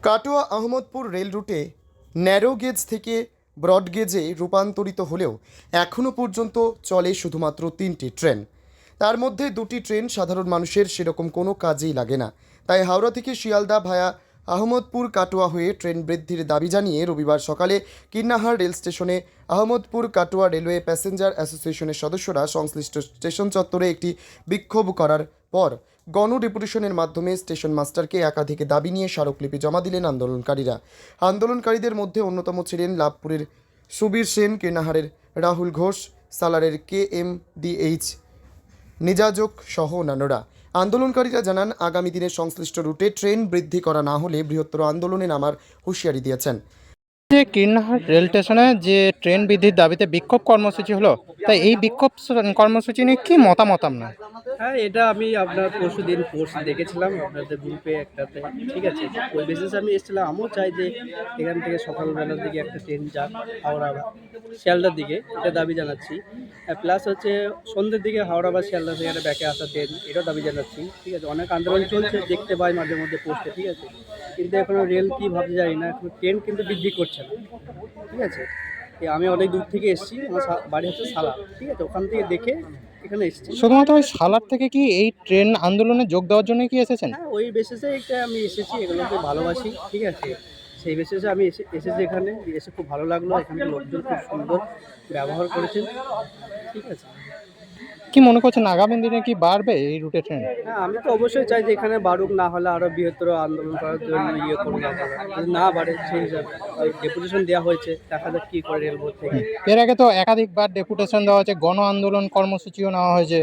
Katwa Ahmadpur rail রুটে narrow gauge থেকে broad গেজে রূপান্তরিত হলেও এখনও পর্যন্ত চলে শুধুমাত্র 3টি ট্রেন। তার মধ্যে 2টি ট্রেন সাধারণ মানুষের সেরকম কোনো কাজেই লাগে না। তাই হাওড়া থেকে শিয়ালদা ভায়া আহমদপুর কাটোয়া হয়ে ট্রেন বৃদ্ধির দাবি জানিয়ে রবিবার সকালে কিন্নাহার রেল স্টেশনে আহমদপুর কাটোয়া রেলওয়ে প্যাসেঞ্জার অ্যাসোসিয়েশনের সদস্যরা সংশ্লিষ্ট স্টেশন চত্বরে একটি বিক্ষোভ করার পর গণ ডেপুটেশনের মাধ্যমে স্টেশন মাস্টারকে একাধিক দাবি নিয়ে স্মারকলিপি জমা দিলেন আন্দোলনকারীরা। আন্দোলনকারীদের মধ্যে অন্যতম ছিলেন লাভপুরের সুবীর সেন, কিন্নাহারের রাহুল ঘোষ, সালারের KMDH নিজাজক সহ অন্যান্যরা। আন্দোলনকারীরা জানান, আগামী দিনে সংশ্লিষ্ট রুটে ট্রেন বৃদ্ধি করা না হলে বৃহত্তর আন্দোলনে নামার হুঁশিয়ারি দিয়েছেন। যে কিন্নাহার রেল স্টেশনে যে ট্রেন বৃদ্ধির দাবিতে বিক্ষোভ কর্মসূচি হলো, তাই এই বিক্ষোভ কর্মসূচি নিয়ে কি মতামত আপনার? হ্যাঁ, এটা আমি আপনার পরশুদিন পোস্ট দেখেছিলাম আপনাদের গ্রুপে একটাতে, ঠিক আছে। ওই বেসিসে আমি এসেছিলাম। আমিও চাই যে এখান থেকে সকালবেলার দিকে একটা ট্রেন যাক হাওড়া বা শিয়ালদার দিকে, এটা দাবি জানাচ্ছি। প্লাস হচ্ছে সন্ধ্যের দিকে হাওড়া বা শিয়ালদা থেকে একটা ব্যাকে আসা ট্রেন, এটাও দাবি জানাচ্ছি, ঠিক আছে। অনেক আন্দোলন চলছে, দেখতে পাই মাঝে মধ্যে পোস্টে, ঠিক আছে। কিন্তু এখনও রেল কী ভাবতে জানি না, এখন ট্রেন কিন্তু বৃদ্ধি করছে না, ঠিক আছে। আমি অনেক দূর থেকে এসেছি, আমার বাড়ি হচ্ছে সালা, ঠিক আছে। ওখান থেকে দেখে এখানে এসেছি। শুধুমাত্র ওই সালার থেকে কি এই ট্রেন আন্দোলনে যোগ দেওয়ার জন্য কি এসেছেন? হ্যাঁ, ওই বেসিসে একটা আমি এসেছি, এগুলোকে ভালোবাসি, ঠিক আছে। সেই বেসিসে আমি এসেছি এখানে, এসে খুব ভালো লাগলো। এখানকার লোকজন খুব সুন্দর ব্যবহার করেছেন, ঠিক আছে। কি মনে করছেন আগামী দিনে কি বাড়বে এই রুটে ট্রেন? হ্যাঁ, আমি তো অবশ্যই চাই যে এখানে বাড়ুক, না হলে আরও বৃহত্তর আন্দোলন করার জন্য করুন আপনারা। যদি না বাড়ে সেই হিসাবে ডেপুটেশন দেওয়া হয়েছে, দেখা যাক কী করে রেলবোর্ড থেকে। এর আগে তো একাধিকবার ডেপুটেশন দেওয়া হয়েছে, গণ আন্দোলন কর্মসূচিও নেওয়া হয়েছে।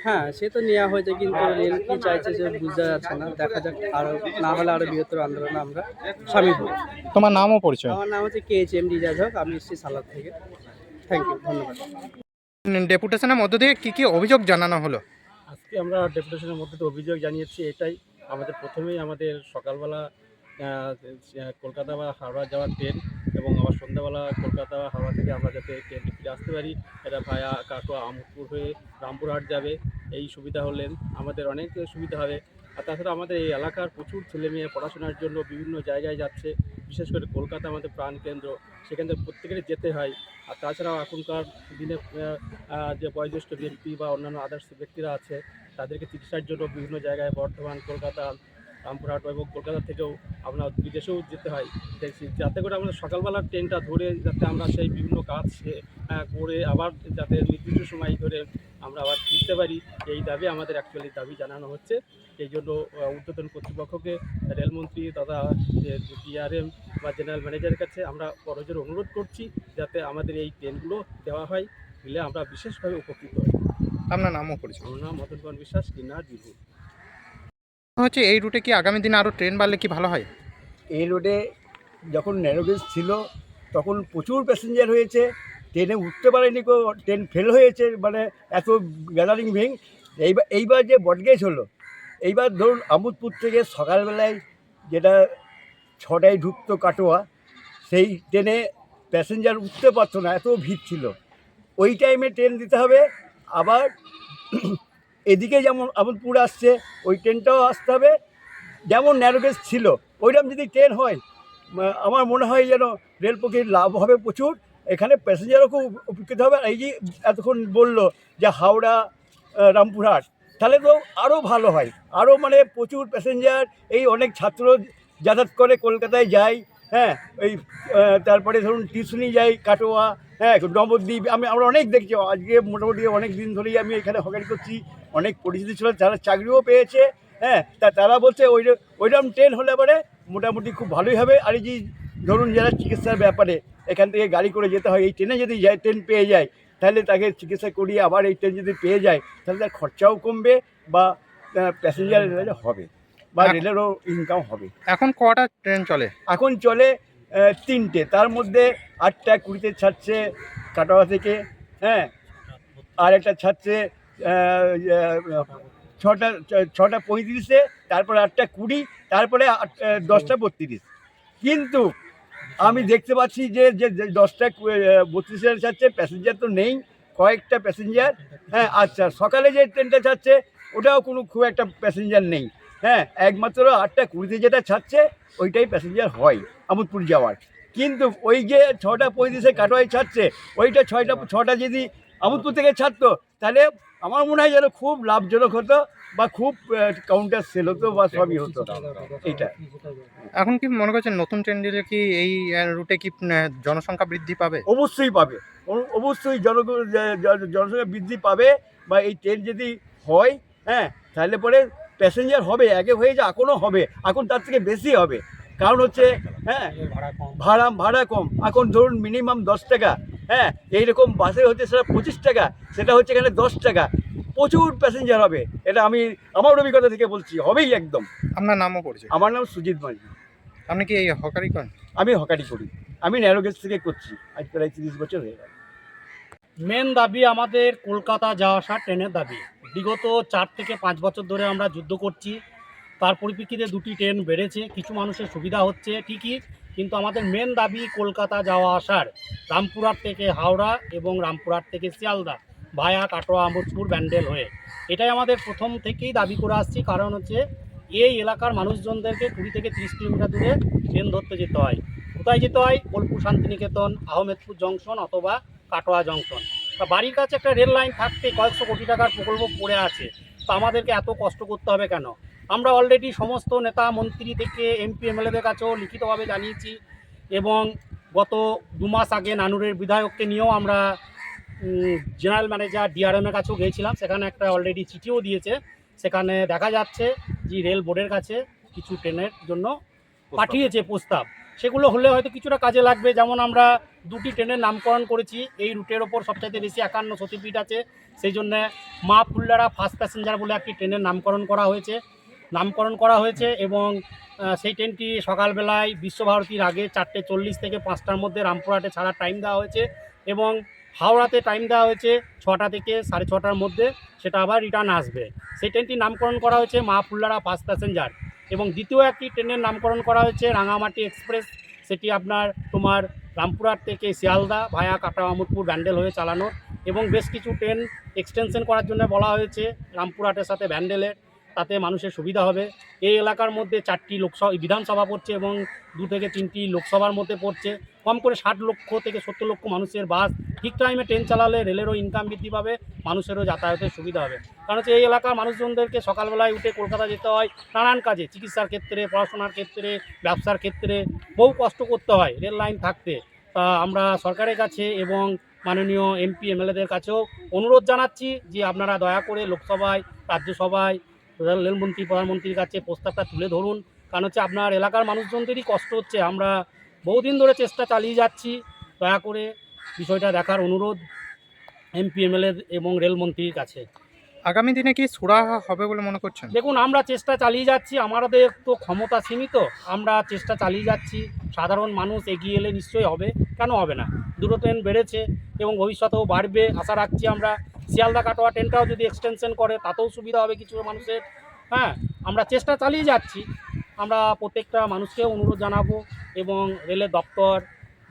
হ্যাঁ, সে তো নেওয়া হয়েছে, কিন্তু রেল কী চাইছে সে বুঝতে যাচ্ছে না। দেখা যাক, আরও না হলে আরও বৃহত্তর আন্দোলনে আমরা সামিল হব। তোমার নাম ও পরিচয়? আমার নাম হচ্ছে KHM নিজাজক, আমি এসেছি সালাদ থেকে। থ্যাংক ইউ, ধন্যবাদ। ডেপুটেশনের মধ্য দিয়ে কি কি অভিযোগ জানানো হলো? আজকে আমরা ডেপুটেশনের মধ্যে দিয়ে অভিযোগ জানিয়েছি এটাই। প্রথমেই আমাদের সকালবেলা কলকাতা বা হাওড়া যাওয়ার ট্রেন, এবং আবার সন্ধ্যাবেলা কলকাতা বা হাওড়া থেকে আমরা যাতে ট্রেনটি ফিরে আসতে পারি, এটা ভায়া কাটোয়া আহমদপুর হয়ে রামপুরহাট যাবে। এই সুবিধা হলেন আমাদের অনেক সুবিধা হবে। আর তাছাড়া আমাদের এই এলাকার প্রচুর ছেলেমেয়ে পড়াশোনার জন্য বিভিন্ন জায়গায় যাচ্ছে, বিশেষ করে কলকাতা আমাদের প্রাণকেন্দ্র, সেখানে প্রত্যেকেরই যেতে হয়। আর তাছাড়াও এখনকার দিনে যে বয়োজ্যেষ্ঠ ব্যক্তি বা অন্যান্য আদার্স ব্যক্তিরা আছে, তাদেরকে চিকিৎসার জন্য বিভিন্ন জায়গায় বর্ধমান, কলকাতা, রামপুরহাট এবং কলকাতা থেকেও আমরা বিদেশেও যেতে হয় দেখছি, যাতে করে আমরা সকালবেলার ট্রেনটা ধরে যাতে আমরা সেই বিভিন্ন কাজ করে আবার যাতে নির্দিষ্ট সময় ধরে আমরা আবার ফিরতে পারি, এই দাবি আমাদের অ্যাকচুয়ালি দাবি জানানো হচ্ছে। এই জন্য ঊর্ধ্বতন কর্তৃপক্ষকে, রেলমন্ত্রী তথা DRM বা জেনারেল ম্যানেজারের কাছে আমরা করজোড়ে অনুরোধ করছি যাতে আমাদের এই ট্রেনগুলো দেওয়া হয়, দিলে আমরা বিশেষভাবে উপকৃত হই। আপনার নাম ও পরিচয়? আমার নাম মদন কুমার বিশ্বাস, কিন্নাহার বীরভূম। হচ্ছে এই রুটে কি আগামী দিনে আরও ট্রেন বাড়লে কি ভালো হয়? এই রোডে যখন ন্যারোগেজ ছিল তখন প্রচুর প্যাসেঞ্জার হয়েছে, ট্রেনে উঠতে পারেনি, ট্রেন ফেল হয়েছে, মানে এত গ্যাদারিং ভিড়। এইবার যে ব্রডগেজ হলো, এইবার ধরুন আমোদপুর থেকে সকালবেলায় যেটা 6টায় ঢুকতো কাটোয়া, সেই ট্রেনে প্যাসেঞ্জার উঠতে পারতো না, এত ভিড় ছিল। ওই টাইমে ট্রেন দিতে হবে। আবার এদিকে যেমন আমোদপুর আসছে, ওই ট্রেনটাও আসতে হবে। যেমন ন্যারোগেজ ছিল ওইরকম যদি ট্রেন হয়, আমার মনে হয় যেন রেলপথের লাভ হবে প্রচুর, এখানে প্যাসেঞ্জারও খুব উপকৃত হবে। এই যে এতক্ষণ বললো যে হাওড়া রামপুরহাট, তাহলে তো আরও ভালো হয়, আরও মানে প্রচুর প্যাসেঞ্জার। এই অনেক ছাত্র যাতায়াত করে কলকাতায় যায়, হ্যাঁ, এই তারপরে ধরুন টিউশনি যাই কাটোয়া, হ্যাঁ, নবদ্বীপ। আমরা অনেক দেখছি, আজকে মোটামুটি অনেক দিন ধরেই আমি এখানে হকারি করছি, অনেক পরিচিতি ছিল, যারা চাকরিও পেয়েছে, হ্যাঁ। তারা বলছে ওইরকম ট্রেন হলে পরে মোটামুটি খুব ভালোই হবে। আর এই যে ধরুন যারা চিকিৎসার ব্যাপারে এখান থেকে গাড়ি করে যেতে হয়, এই ট্রেনে যদি যায়, ট্রেন পেয়ে যায়, তাহলে তাকে চিকিৎসা করিয়ে আবার এই ট্রেন যদি পেয়ে যায়, তাহলে তার খরচাও কমবে বা প্যাসেঞ্জার হবে বা রেলেরও ইনকাম হবে। এখন কটা ট্রেন চলে? এখন চলে 3টে, তার মধ্যে 8টা 20-তে ছাড়ছে কাটোয়া থেকে, হ্যাঁ, আর একটা ছাড়ছে 6টা 35-এ, তারপরে 8টা 20, তারপরে 10টা 32। কিন্তু আমি দেখতে পাচ্ছি যে 10টা 32-এ ছাড়ছে, প্যাসেঞ্জার তো নেই, কয়েকটা প্যাসেঞ্জার, হ্যাঁ। আচ্ছা, সকালে যে ট্রেনটা ছাড়ছে ওটাও খুব একটা প্যাসেঞ্জার নেই। হ্যাঁ, একমাত্র 8:20 যেটা ছাড়ছে ওইটাই প্যাসেঞ্জার হয় আমোদপুর যাওয়ার। কিন্তু ওই যে 6:35 কাটোয়ায় ছাড়ছে, ওইটা 6টা যদি আমোদপুর থেকে ছাড়তো তাহলে আমার মনে হয় যেন খুব লাভজনক হতো বা খুব কাউন্টার সেল হতো বা সবই হতো এইটা। এখন কি মনে করছেন নতুন ট্রেন দিলে কি এই রুটে কি জনসংখ্যা বৃদ্ধি পাবে? অবশ্যই পাবে, অবশ্যই জনসংখ্যা বৃদ্ধি পাবে। বা এই ট্রেন যদি হয়, হ্যাঁ, তাহলে পরে প্যাসেঞ্জার হবে, আগে হয়ে যা এখনও হবে, এখন তার থেকে বেশি হবে। কারণ হচ্ছে হ্যাঁ ভাড়া কম। এখন ধরুন মিনিমাম 10 টাকা, হ্যাঁ, এইরকম বাসে হচ্ছে সেটা 25 টাকা, সেটা হচ্ছে এখানে 10 টাকা। প্রচুর প্যাসেঞ্জার হবে, এটা আমি আমার অভিজ্ঞতা থেকে বলছি, হবেই একদম। আপনার নামও পড়ছে? আমার নাম সুজিত মাঝি। আপনি কি এই হকারি করেন? আমি হকারি করি, আমি ন্যারো গেজ থেকে করছি, আজ প্রায় 30 বছর হয়ে গেল। মেন দাবি আমাদের কলকাতা যাওয়া আসা ট্রেনের দাবি। বিগত 4 থেকে 5 বছর ধরে আমরা যুদ্ধ করছি, তার পরিপ্রেক্ষিতে 2টি ট্রেন বেড়েছে, কিছু মানুষের সুবিধা হচ্ছে ঠিকই, কিন্তু আমাদের মেন দাবি কলকাতা যাওয়া আসার, রামপুরহাট থেকে হাওড়া এবং রামপুরহাট থেকে শিয়ালদা ভায়া কাটোয়া আমোদপুর ব্যান্ডেল হয়ে, এটাই আমাদের প্রথম থেকেই দাবি করে আসছি। কারণ হচ্ছে এই এলাকার মানুষজনদেরকে 20 থেকে 30 কিলোমিটার দূরে ট্রেন ধরতে যেতে হয়। কোথায় যেতে হয়? বোলপুর শান্তিনিকেতন, আহমেদপুর জংশন অথবা কাটোয়া জংশন। তা বাড়ির কাছে একটা রেল লাইন থাকতে কয়েকশো কোটি টাকার প্রকল্প পড়ে আছে, তা আমাদেরকে এত কষ্ট করতে হবে কেন? আমরা অলরেডি সমস্ত নেতা মন্ত্রী থেকে এমপি এমএলএদের কাছেও লিখিতভাবে জানিয়েছি, এবং গত 2 মাস আগে নানুরের বিধায়ককে নিয়েও আমরা জেনারেল ম্যানেজার ডিআরএমের কাছেও গিয়েছিলাম, সেখানে একটা অলরেডি চিঠিও দিয়েছে। সেখানে দেখা যাচ্ছে যে রেল বোর্ডের কাছে কিছু ট্রেনের জন্য পাঠিয়েছে প্রস্তাব, সেগুলো হলে হয়তো কিছুটা কাজে লাগবে। যেমন আমরা 2টি ট্রেনের নামকরণ করেছি, এই রুটের ওপর সবচাইতে বেশি 51 সতীপীঠ আছে, সেই জন্যে মা ফুল্লারা ফার্স্ট প্যাসেঞ্জার বলে একটি ট্রেনের নামকরণ করা হয়েছে এবং সেই ট্রেনটি সকালবেলায় বিশ্বভারতীর আগে 4:40 থেকে 5টার মধ্যে রামপুরহাটে ছাড়ার টাইম দেওয়া হয়েছে, এবং হাওড়াতে টাইম দেওয়া হয়েছে 6টা থেকে 6:30টার মধ্যে, সেটা আবার রিটার্ন আসবে। সেই ট্রেনটির নামকরণ করা হয়েছে মা ফুল্লারা ফার্স্ট প্যাসেঞ্জার। এবং দ্বিতীয় একটি ট্রেনের নামকরণ করা হয়েছে রাঙামাটি এক্সপ্রেস, সেটি আপনার রামপুরহাট থেকে শিয়ালদা ভায়া কাটোয়া আমোদপুর ব্যান্ডেল হয়ে চালানো, এবং বেশ কিছু ট্রেন এক্সটেনশন করার জন্য বলা হয়েছে রামপুরহাটের সাথে ব্যান্ডেলের, তাতে মানুষের সুবিধা হবে। এই এলাকার মধ্যে 4টি বিধানসভা পড়ছে এবং 2 থেকে 3টি লোকসভার মধ্যে পড়ছে। কম করে 60 লক্ষ থেকে 70 লক্ষ মানুষের বাস, ঠিক টাইমে ট্রেন চালালে রেলেরও ইনকাম বৃদ্ধি পাবে, মানুষেরও যাতায়াতের সুবিধা হবে। কারণ হচ্ছে এই এলাকার মানুষজনদেরকে সকালবেলায় উঠে কলকাতা যেতে হয় নানান কাজে, চিকিৎসার ক্ষেত্রে, পড়াশোনার ক্ষেত্রে, ব্যবসার ক্ষেত্রে বহু কষ্ট করতে হয় রেল লাইন থাকতে। তা আমরা সরকারের কাছে এবং মাননীয় এমপি এমএলএদের কাছেও অনুরোধ জানাচ্ছি যে আপনারা দয়া করে লোকসভায়, রাজ্যসভায় রেলমন্ত্রী, প্রধানমন্ত্রীর কাছে প্রস্তাবটা তুলে ধরুন। কারণ হচ্ছে আপনার এলাকার মানুষজনদেরই কষ্ট হচ্ছে, আমরা বহুদিন ধরে চেষ্টা চালিয়ে যাচ্ছি, দয়া করে বিষয়টা দেখার অনুরোধ এমপি এমএলএ এবং রেলমন্ত্রীর কাছে। আগামী দিনে কি সুরাহা হবে বলে মনে করছেন? দেখুন, আমরা চেষ্টা চালিয়ে যাচ্ছি, আমাদের তো ক্ষমতা সীমিত, আমরা চেষ্টা চালিয়ে যাচ্ছি। সাধারণ মানুষ এগিয়ে এলে নিশ্চয়ই হবে, কেন হবে না? 2টো ট্রেন বেড়েছে এবং ভবিষ্যতেও বাড়বে আশা রাখছি আমরা। শিয়ালদা কাটোয়া ট্রেনটাও যদি এক্সটেনশন করে তাতেও সুবিধা হবে কিছু মানুষের। হ্যাঁ, আমরা চেষ্টা চালিয়ে যাচ্ছি। আমরা প্রত্যেকটা মানুষকে অনুরোধ জানাবো এবং রেলের দপ্তর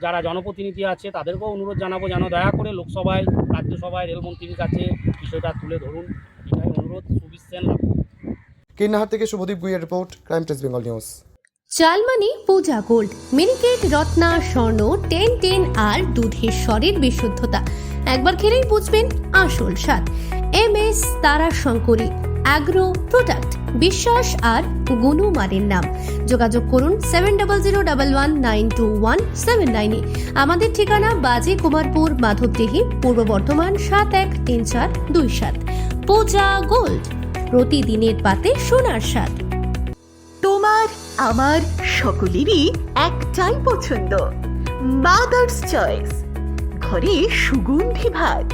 যারা জনপ্রতিনিধি আছে তাদেরকেও অনুরোধ জানাবো যেন দয়া করে লোকসভায়, রাজ্যসভায় রেলমন্ত্রীর কাছে বিষয়টা তুলে ধরুন, এটাই অনুরোধ। সুবিশ সেন। কিন্নাহার থেকে শুভদীপ গুইয়ের report, crime press Bengal news. চালমানি পূজা গোল্ড, মিনিকেট রত্না স্বর্ণ 10 আর দুধের স্বরের বিশুদ্ধতা একবার খেলেই বুঝবেন আসল স্বাদ। MS তারা শঙ্করী অ্যাগ্রো প্রোডাক্ট, বিশ্বাস আর গুণমানের নাম। যোগাযোগ করুন 7001192179 আমাদের ঠিকানা বাজে কুমারপুর, মাধবদেহি, পূর্ব বর্ধমান 713427। পূজা গোল্ড, প্রতিদিনের পাতে সোনার স্বাদ। তোমার আমার সকলেরই একটাই পছন্দ, মাদার্স চয়েস। ঘরে সুগন্ধি ভাত,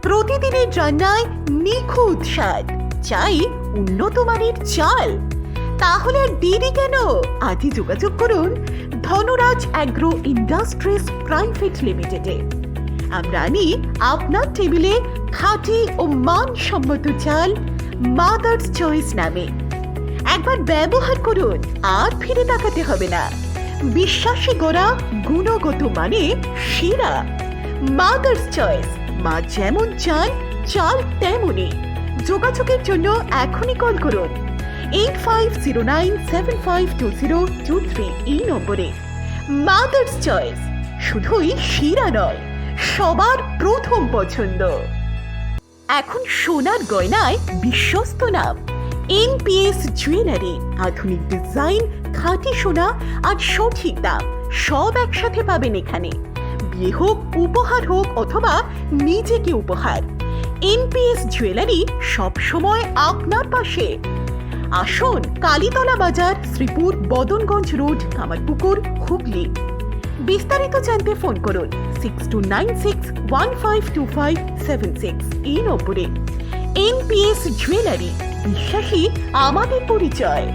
প্রতিদিনের রান্নায় নিখুঁত স্বাদ, চাই উন্নত মানের চাল। তাহলে আর দেরি কেন? আজই যোগাযোগ করুন ধনরাজ অ্যাগ্রো ইন্ডাস্ট্রিজ প্রাইভেট লিমিটেডে। আমরা আনি আপনার টেবিলে খাঁটি ও মানসম্মত চাল মাদার্স চয়েস নামে। একবার ব্যবহার করুন, আর ফিরে তাকাতে হবে না। বিশ্বাসী গোড়া, গুণগত মানে সেরা। মাদার্স চয়েস, মা যেমন চান চাল তেমনই। যোগাযোগের জন্য এখনই কল করুন 8509752023 এই নম্বরে। মাদার্স চয়েস, শুধুই শিরা নয়, সবার প্রথম পছন্দ। এখন সোনার গয়নায় বিশ্বস্ত নাম এনপিএস জুয়েলারি। আধুনিক ডিজাইন, খাঁটি সোনা আর সঠিক দাম সব একসাথে পাবেন এখানে। বিয়ে হোক, উপহার হোক অথবা নিজেকে উপহার, এনপিএস জুয়েলারি সব সময় আপনার পাশে। আসুন, কালীতলা বাজার, শ্রীপুর, বদনগঞ্জ রোড, কামারপুকুর, হুগলি। বিস্তারিত জানতে ফোন করুন 6296152576 এই নম্বরে। এনপিএস জুয়েলারি, বিশ্বাসী আমাদের পরিচয়।